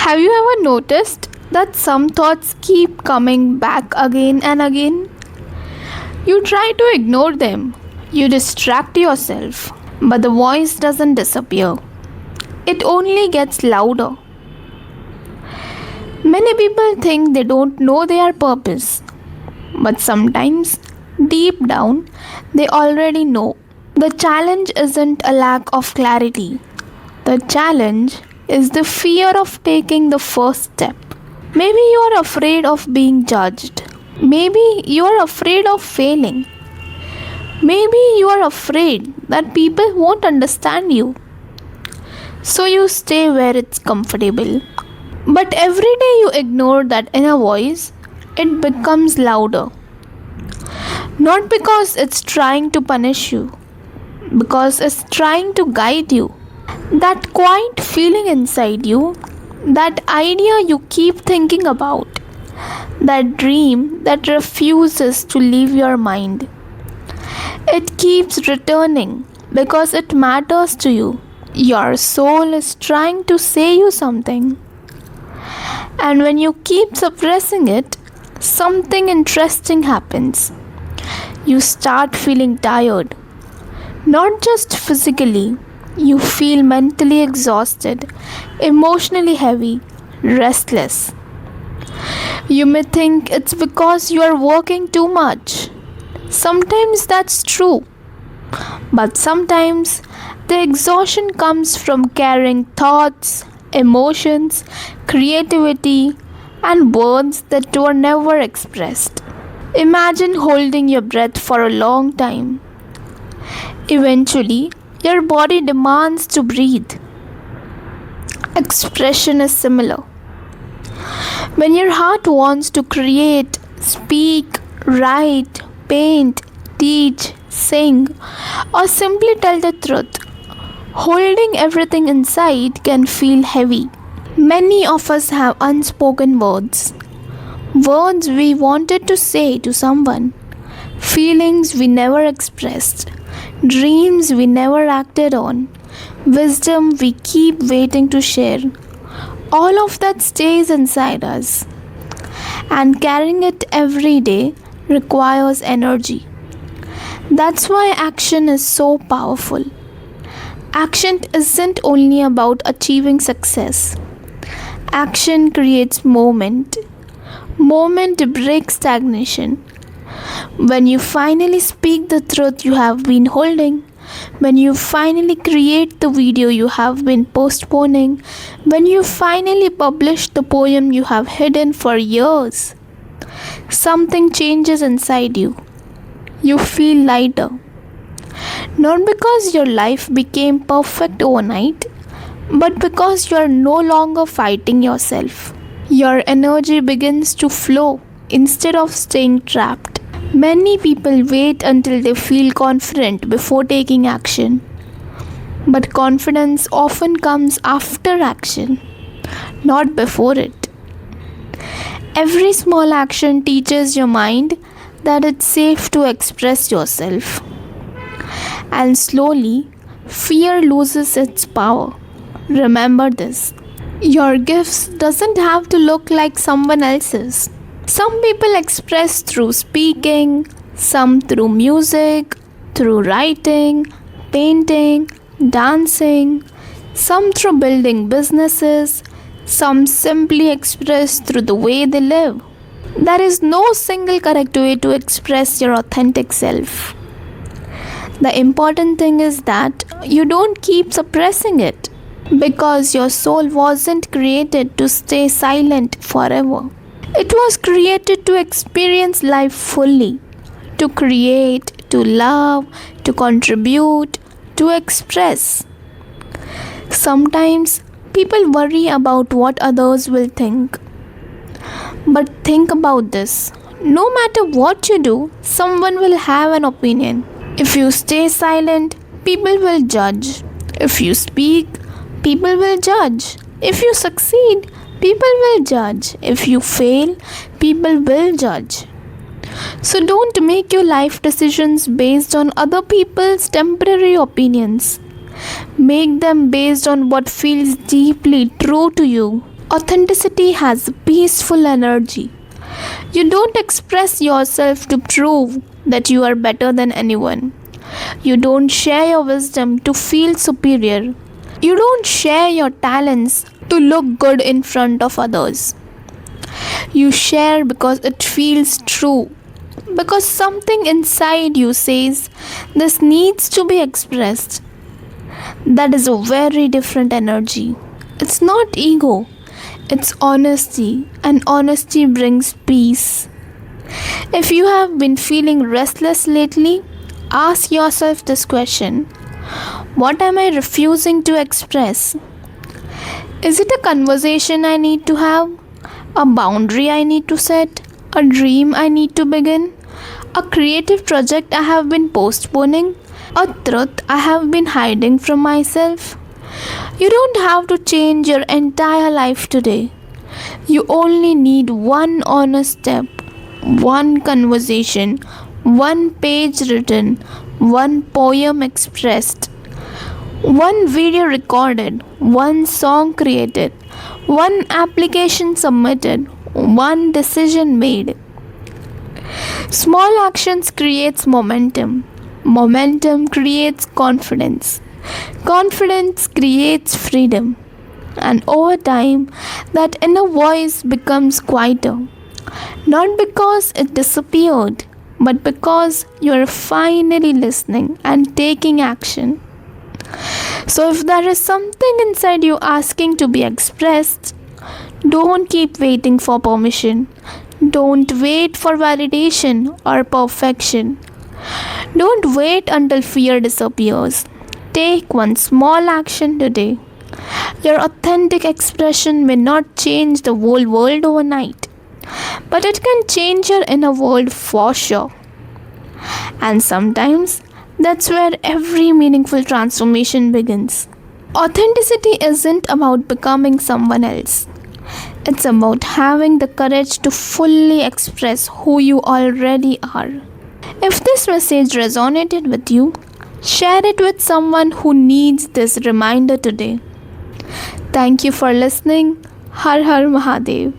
Have you ever noticed that some thoughts keep coming back again and again? You try to ignore them, you distract yourself, but the voice doesn't disappear. It only gets louder. Many people think they don't know their purpose, but sometimes, deep down, they already know. The challenge isn't a lack of clarity, the challenge is the fear of taking the first step. Maybe you are afraid of being judged. Maybe you are afraid of failing. Maybe you are afraid that people won't understand you. So you stay where it's comfortable. But every day you ignore that inner voice, it becomes louder. Not because it's trying to punish you, because it's trying to guide you. That quiet feeling inside you, that idea you keep thinking about, that dream that refuses to leave your mind. It keeps returning because it matters to you. Your soul is trying to say you something. And when you keep suppressing it, something interesting happens. You start feeling tired. Not just physically, you feel mentally exhausted, emotionally heavy, restless. You may think it's because you are working too much. Sometimes that's true. But sometimes the exhaustion comes from carrying thoughts, emotions, creativity, and words that were never expressed. Imagine holding your breath for a long time. Eventually, your body demands to breathe. Expression is similar. When your heart wants to create, speak, write, paint, teach, sing, or simply tell the truth, holding everything inside can feel heavy. Many of us have unspoken words. Words we wanted to say to someone. Feelings we never expressed. Dreams we never acted on. Wisdom we keep waiting to share. All of that stays inside us. And carrying it every day requires energy. That's why action is so powerful. Action isn't only about achieving success. Action creates movement. Movement breaks stagnation. When you finally speak the truth you have been holding, when you finally create the video you have been postponing, when you finally publish the poem you have hidden for years, something changes inside you. You feel lighter. Not because your life became perfect overnight, but because you are no longer fighting yourself. Your energy begins to flow instead of staying trapped. Many people wait until they feel confident before taking action. But confidence often comes after action, not before it. Every small action teaches your mind that it's safe to express yourself. And slowly, fear loses its power. Remember this. Your gifts doesn't have to look like someone else's. Some people express through speaking, some through music, through writing, painting, dancing, some through building businesses, some simply express through the way they live. There is no single correct way to express your authentic self. The important thing is that you don't keep suppressing it, because your soul wasn't created to stay silent forever. It was created to experience life fully, to create, to love, to contribute, to express. Sometimes people worry about what others will think. But think about this. No matter what you do, someone will have an opinion. If you stay silent, people will judge. If you speak, people will judge. If you succeed, people will judge. If you fail, people will judge. So don't make your life decisions based on other people's temporary opinions. Make them based on what feels deeply true to you. Authenticity has peaceful energy. You don't express yourself to prove that you are better than anyone. You don't share your wisdom to feel superior. You don't share your talents to look good in front of others. You share because it feels true. Because something inside you says this needs to be expressed. That is a very different energy. It's not ego, it's honesty, and honesty brings peace. If you have been feeling restless lately, ask yourself this question: what am I refusing to express? Is it a conversation I need to have? A boundary I need to set? A dream I need to begin? A creative project I have been postponing? A truth I have been hiding from myself? You don't have to change your entire life today. You only need one honest step, one conversation, one page written, one poem expressed, one video recorded, one song created, one application submitted, one decision made. Small actions creates momentum. Momentum creates confidence. Confidence creates freedom. And over time, that inner voice becomes quieter. Not because it disappeared, but because you are finally listening and taking action. So, if there is something inside you asking to be expressed, don't keep waiting for permission. Don't wait for validation or perfection. Don't wait until fear disappears. Take one small action today. Your authentic expression may not change the whole world overnight, but it can change your inner world for sure. And sometimes that's where every meaningful transformation begins. Authenticity isn't about becoming someone else. It's about having the courage to fully express who you already are. If this message resonated with you, share it with someone who needs this reminder today. Thank you for listening. Har Har Mahadev.